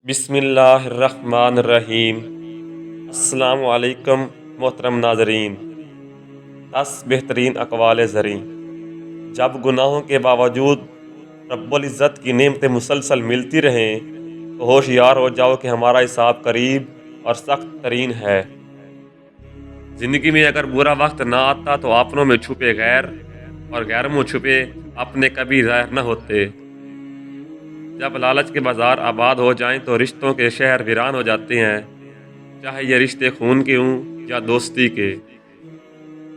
बिस्मिल्लाहिर्रहमानिर्रहीम। अस्सलामु अलैकुम मोहतरम नाजरीन। 10 बेहतरीन अक़वाल ज़री। जब गुनाहों के बावजूद रब्बुल इज़्ज़त की नेमतें मुसलसल मिलती रहें तो होशियार हो जाओ कि हमारा हिसाब करीब और सख्त तरीन है। ज़िंदगी में अगर बुरा वक्त ना आता तो अपनों में छुपे गैर और गैर में छुपे अपने कभी ज़ाहिर न होते। जब लालच के बाजार आबाद हो जाएं तो रिश्तों के शहर वीरान हो जाते हैं, चाहे ये रिश्ते खून के हों या दोस्ती के।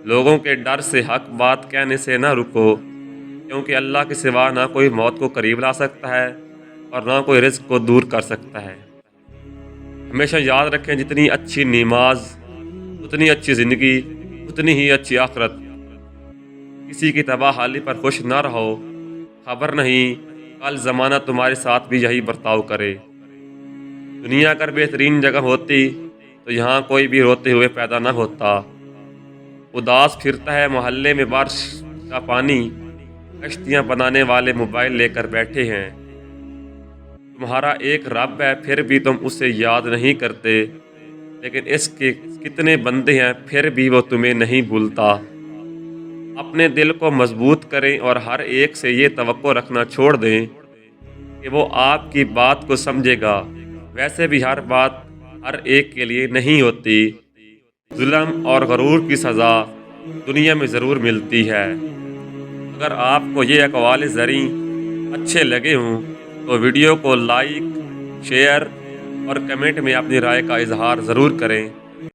लोगों के डर से हक बात कहने से ना रुको, क्योंकि अल्लाह के सिवा ना कोई मौत को करीब ला सकता है और ना कोई रिज़्क़ को दूर कर सकता है। हमेशा याद रखें, जितनी अच्छी नमाज उतनी अच्छी ज़िंदगी उतनी ही अच्छी आखिरत। किसी की तबाहाली पर खुश ना रहो, खबर नहीं कल ज़माना तुम्हारे साथ भी यही बर्ताव करे। दुनिया अगर बेहतरीन जगह होती तो यहाँ कोई भी रोते हुए पैदा न होता। उदास फिरता है मोहल्ले में बारिश का पानी, कश्तियाँ बनाने वाले मोबाइल लेकर बैठे हैं। तुम्हारा एक रब है फिर भी तुम उसे याद नहीं करते, लेकिन इसके कितने बंदे हैं फिर भी वो तुम्हें नहीं भूलता। अपने दिल को मजबूत करें और हर एक से ये तवक्को रखना छोड़ दें कि वो आपकी बात को समझेगा। वैसे भी हर बात हर एक के लिए नहीं होती। जुल्म और गरूर की सज़ा दुनिया में ज़रूर मिलती है। अगर आपको ये अक़वाल ज़री अच्छे लगे हों तो वीडियो को लाइक, शेयर और कमेंट में अपनी राय का इजहार ज़रूर करें।